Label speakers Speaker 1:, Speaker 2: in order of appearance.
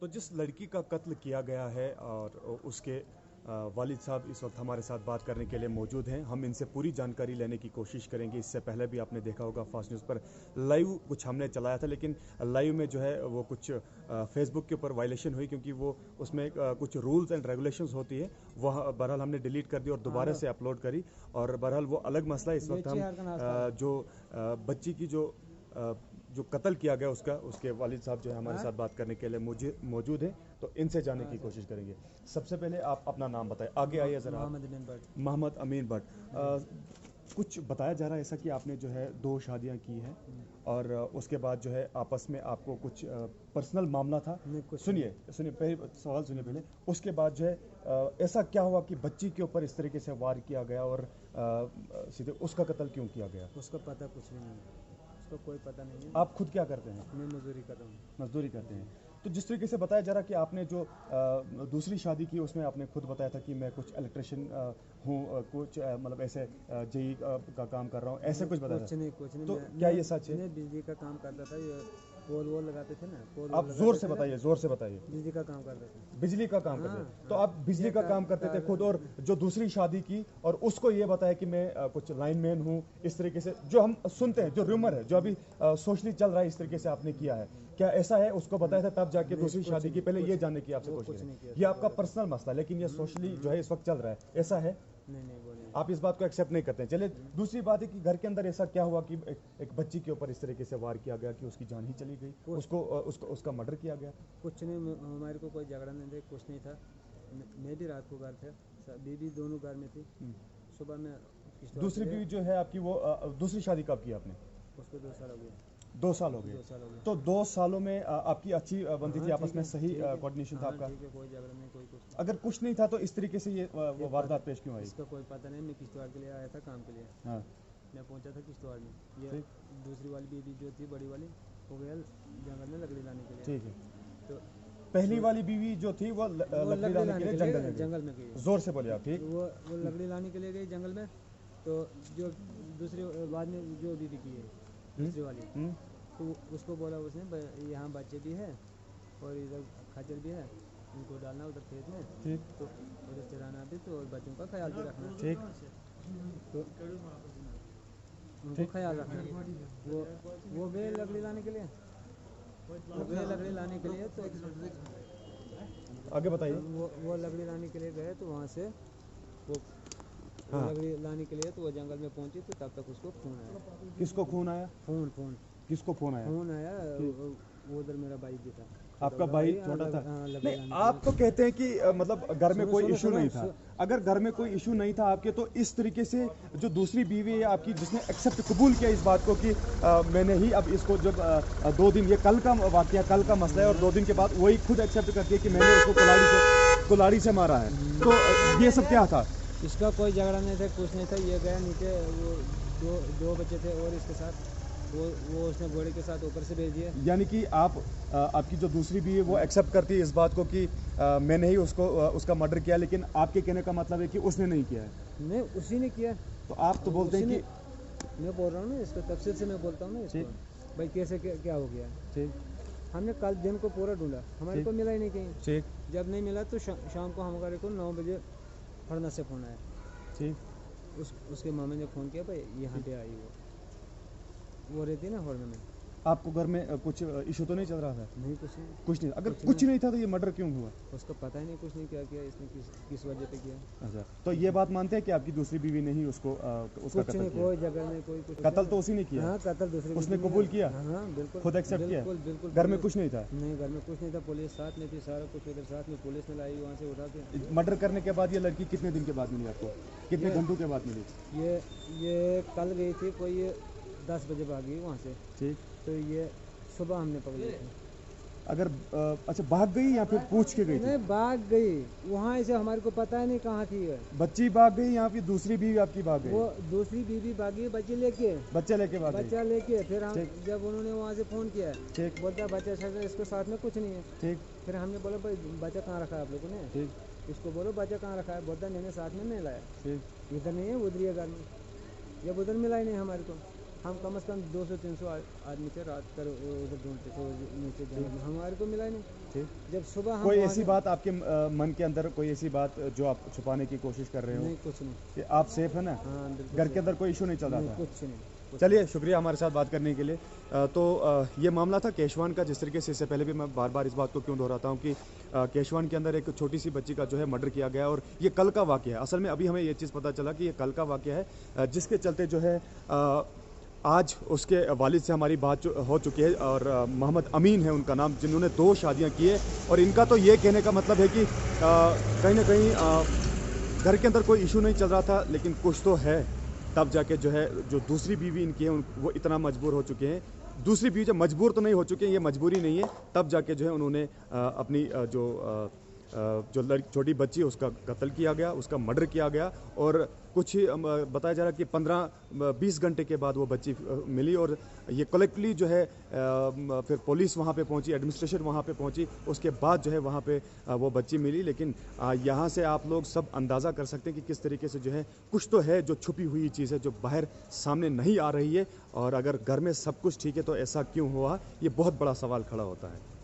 Speaker 1: तो जिस लड़की का कत्ल किया गया है और उसके वालिद साहब इस वक्त हमारे साथ बात करने के लिए मौजूद हैं। हम इनसे पूरी जानकारी लेने की कोशिश करेंगे। इससे पहले भी आपने देखा होगा फास्ट न्यूज़ पर लाइव कुछ हमने चलाया था, लेकिन लाइव में जो है वो कुछ फेसबुक के ऊपर वायलेशन हुई, क्योंकि वो उसमें कुछ रूल्स एंड रेगुलेशंस होती है। वह बहरहाल हमने डिलीट कर दी और दोबारा से अपलोड करी। और बहरहाल वो अलग मसला है। इस वक्त हम जो बच्ची की जो कत्ल किया गया उसके वालिद साहब जो है हमारे साथ बात करने के लिए मुझे मौजूद हैं, तो इनसे जानने की कोशिश करेंगे। सबसे पहले आप अपना नाम बताएं, आगे आइए ज़रा। मोहम्मद अमीन भट्ट। कुछ बताया जा रहा है ऐसा कि आपने जो है 2 शादियां की हैं और उसके बाद जो है आपस में आपको कुछ पर्सनल मामला था। सुनिए पहले सवाल सुनिए पहले। उसके बाद जो है ऐसा क्या हुआ कि बच्ची के ऊपर इस तरीके से वार किया गया और सीधे उसका कत्ल क्यों किया गया?
Speaker 2: उसका पता कुछ भी नहीं है, उसको कोई पता नहीं है।
Speaker 1: आप खुद क्या करते हैं?
Speaker 2: मैं मजदूरी कर रहा हूँ।
Speaker 1: मजदूरी करते हैं। तो जिस तरीके से बताया जा रहा कि आपने जो दूसरी शादी की उसमें आपने खुद बताया था कि मैं कुछ इलेक्ट्रिशियन हूँ, कुछ मतलब ऐसे जेई का काम कर रहा हूँ, ऐसे कुछ बताया?
Speaker 2: कुछ नहीं।
Speaker 1: तो क्या ये सच है?
Speaker 2: मैं बिजली का काम करता था, ये पोल वोल लगाते थे ना।
Speaker 1: आप जोर से बताइए, जोर से बताइए।
Speaker 2: बिजली का काम करता था।
Speaker 1: बिजली का काम करते थे? तो आप बिजली का काम करते थे खुद, और जो दूसरी शादी की और उसको ये बताया कि मैं कुछ लाइनमैन हूँ, इस तरीके से जो हम सुनते हैं, जो रूमर है, जो अभी सोशली चल रहा है, इस तरीके से आपने किया है, क्या ऐसा है? उसको बताया था तब जाके दूसरी शादी की? पहले ये जानने की आपसे कोशिश करें। ये आपका पर्सनल मसला, लेकिन ये सोशली जो है इस वक्त चल रहा है, ऐसा है?
Speaker 2: नहीं,
Speaker 1: आप इस बात को एक्सेप्ट नहीं करते हैं। चलिए, दूसरी बात है कि घर के अंदर ऐसा क्या हुआ कि एक बच्ची के ऊपर इस तरीके से वार किया गया कि उसकी जान ही चली गई, उसका मर्डर किया गया?
Speaker 2: कुछ नहीं, हमारे को कोई झगड़ा नहीं था, कुछ नहीं था। मैं भी रात को घर थे, बीवी दोनों घर में थी। सुबह में
Speaker 1: दूसरी बीवी जो है आपकी, वो दूसरी शादी कब की आपने?
Speaker 2: उसको 2 साल हो गए।
Speaker 1: 2 साल हो गए। तो 2 सालों में आपकी अच्छी बनती थी, आपस में सही कोऑर्डिनेशन था आपका?
Speaker 2: ठीक है, कोई झगड़ा नहीं, कोई कुछ।
Speaker 1: अगर कुछ नहीं था तो इस तरीके से ये वारदात पेश क्यों आई?
Speaker 2: इसका कोई पता नहीं। मैं किश्तवाड़ के लिए आया था काम के लिए।
Speaker 1: हाँ,
Speaker 2: मैं पहुंचा था किश्तवाड़ में। ये दूसरी वाली बीवी जो थी, बड़ी वाली, वो गया जंगल में लकड़ी लाने के लिए।
Speaker 1: ठीक है।
Speaker 2: तो
Speaker 1: पहली वाली बीवी जो थी वो लकड़ी लाने के लिए जंगल में गई। जोर से बोलिए आप। ठीक।
Speaker 2: वो लकड़ी लाने के लिए गई जंगल में। तो जो दूसरी बाद में जो बीवी की है, दूसरी वाली, तो उसको बोला उसने, यहाँ बच्चे भी है और इधर खच्चर भी है, उनको डालना उधर खेत में।
Speaker 1: ठीक।
Speaker 2: तो उधर चराना भी, तो और बच्चों का ख्याल भी रखना।
Speaker 1: ठीक।
Speaker 2: तो उनको ख्याल रखना। वो गए लकड़ी लाने के लिए, तो
Speaker 1: आगे बताइए।
Speaker 2: वो लकड़ी लाने के लिए गए, तो वहाँ से वो लकड़ी लाने के लिए, तो वो जंगल में पहुंची, तो तब तक उसको खून आया।
Speaker 1: किसको खून आया?
Speaker 2: खून
Speaker 1: किसको खून आया?
Speaker 2: खून आया। वो उधर मेरा भाई भी था।
Speaker 1: आपका भाई छोटा था? नहीं, आप तो कहते हैं कि मतलब घर में कोई इशू नहीं था। अगर घर में कोई इशू नहीं था आपके, तो इस तरीके से जो दूसरी बीवी है आपकी, जिसने एक्सेप्ट कबूल किया इस बात को कि मैंने ही अब इसको, जब 2 दिन, ये कल का वाकया, कल का मसला है, और 2 दिन के बाद वही खुद एक्सेप्ट करती है कि मैंने उसको कुल्हाड़ी से मारा है, तो ये सब क्या था?
Speaker 2: इसका कोई झगड़ा नहीं था, कुछ नहीं था। ये गया नीचे, वो दो बच्चे थे और इसके साथ वो उसने घोड़े के साथ ऊपर से भेज दिया।
Speaker 1: यानी कि आपकी जो दूसरी भी है वो एक्सेप्ट करती है इस बात को कि मैंने ही उसका मर्डर किया, लेकिन आपके कहने का मतलब है कि उसने नहीं किया है?
Speaker 2: नहीं, उसी ने किया।
Speaker 1: तो आप तो बोलते हैं कि
Speaker 2: मैं बोल रहा हूँ ना, इसको तफसील से मैं बोलता हूँ ना इसको, भाई कैसे क्या हो गया।
Speaker 1: ठीक।
Speaker 2: हमने कल दिन को पूरा ढूंढा, हमारे को मिला ही नहीं कहीं।
Speaker 1: ठीक।
Speaker 2: जब नहीं मिला तो शाम को हमारे को 9 बजे फड़ना से फ़ोन आया।
Speaker 1: ठीक।
Speaker 2: उसके मामे ने फ़ोन किया, भाई यहाँ पे आई वो रहती है ना हॉर्न में।
Speaker 1: आपको घर में कुछ इशू तो नहीं चल रहा था?
Speaker 2: नहीं, कुछ नहीं।
Speaker 1: अगर कुछ नहीं था तो ये मर्डर क्यों हुआ?
Speaker 2: उसको पता ही नहीं, कुछ नहीं क्या किया इसने, किस वजह पे किया।
Speaker 1: अच्छा, तो ये बात मानते हैं कि आपकी दूसरी बीवी ने ही उसका कत्ल किया?
Speaker 2: कोई जगह नहीं, कोई कुछ।
Speaker 1: कत्ल तो उसी ने किया?
Speaker 2: हाँ, कत्ल दूसरी
Speaker 1: उसने कबूल किया?
Speaker 2: हाँ, बिल्कुल,
Speaker 1: खुद एक्सेप्ट किया?
Speaker 2: बिल्कुल।
Speaker 1: घर में कुछ नहीं था?
Speaker 2: नहीं, घर में कुछ नहीं था। पुलिस साथ में थी, सारा कुछ उधर साथ में पुलिस ने लाई, वहाँ से उठा के।
Speaker 1: मर्डर करने के बाद ये लड़की कितने दिन के बाद मिली आपको? कितने घंटों के बाद मिली?
Speaker 2: ये कल गई थी, कोई 10 बजे भाग गई वहाँ से।
Speaker 1: ठीक।
Speaker 2: तो ये सुबह हमने पकड़ी थी।
Speaker 1: अगर अच्छा, भाग गई या फिर पूछ के गई थी?
Speaker 2: नहीं, भाग गई वहाँ से, हमारे को पता ही नहीं कहाँ थी।
Speaker 1: बच्ची भाग गई या फिर दूसरी बीवी आपकी भाग गई?
Speaker 2: वो दूसरी बीवी भागी, बच्चे लेके
Speaker 1: भाग गई।
Speaker 2: बच्चा लेके फिर हम जब उन्होंने वहाँ से फ़ोन किया,
Speaker 1: ठीक,
Speaker 2: बोलता बच्चा साथ, इसको साथ में कुछ नहीं है।
Speaker 1: ठीक।
Speaker 2: फिर हमने बोला, भाई बच्चा कहाँ रखा है आप लोगों ने?
Speaker 1: ठीक।
Speaker 2: इसको बोलो बच्चा कहाँ रखा है? बोलता मैंने साथ में नहीं लाया।
Speaker 1: ठीक।
Speaker 2: इधर नहीं है, उधर ही है घर में। जब उधर मिला ही नहीं हमारे को, हम कम से कम 200-300 आदमी थे, रात कर उधर ढूंढते थे नीचे जंगल में, हमारे को मिला ही नहीं।
Speaker 1: ठीक।
Speaker 2: जब सुबह हम
Speaker 1: कोई
Speaker 2: वहाँ
Speaker 1: ऐसी
Speaker 2: से-
Speaker 1: बात आपके मन के अंदर, कोई ऐसी बात जो आप छुपाने की कोशिश कर रहे हो
Speaker 2: नहीं, कुछ नहीं।
Speaker 1: कि आप सेफ है ना?
Speaker 2: हाँ, बिल्कुल
Speaker 1: घर
Speaker 2: सही।
Speaker 1: के अंदर कोई इशू नहीं चल रहा
Speaker 2: नहीं,
Speaker 1: था?
Speaker 2: कुछ नहीं, कुछ
Speaker 1: चलिए, शुक्रिया हमारे साथ बात करने के लिए। ये मामला था केशवान का। जिस तरीके से, इससे पहले भी मैं बार बार इस बात को क्यों दोहराता हूँ कि केशवान के अंदर एक छोटी सी बच्ची का जो है मर्डर किया गया, और ये कल का वाक़या है। असल में अभी हमें ये चीज़ पता चला कि ये कल का वाक़या है, जिसके चलते जो है आज उसके वालिद से हमारी बात हो चुकी है, और मोहम्मद अमीन है उनका नाम, जिन्होंने 2 शादियाँ की है। और इनका तो ये कहने का मतलब है कि कहीं ना कहीं घर के अंदर कोई इशू नहीं चल रहा था, लेकिन कुछ तो है। तब जाके जो है, जो दूसरी बीवी इनकी है वो इतना मजबूर हो चुके हैं। दूसरी बीवी जब मजबूर तो नहीं हो चुके हैं, ये मजबूरी नहीं है, तब जाके जो है उन्होंने अपनी जो छोटी बच्ची, उसका कत्ल किया गया, उसका मर्डर किया गया। और कुछ ही बताया जा रहा है कि 15-20 घंटे के बाद वो बच्ची मिली, और ये कलेक्टिवली जो है फिर पुलिस वहाँ पे पहुँची, एडमिनिस्ट्रेशन वहाँ पे पहुँची, उसके बाद जो है वहाँ पे वो बच्ची मिली। लेकिन यहाँ से आप लोग सब अंदाज़ा कर सकते हैं कि किस तरीके से जो है कुछ तो है जो छुपी हुई चीज़ है, जो बाहर सामने नहीं आ रही है। और अगर घर में सब कुछ ठीक है तो ऐसा क्यों हुआ, ये बहुत बड़ा सवाल खड़ा होता है।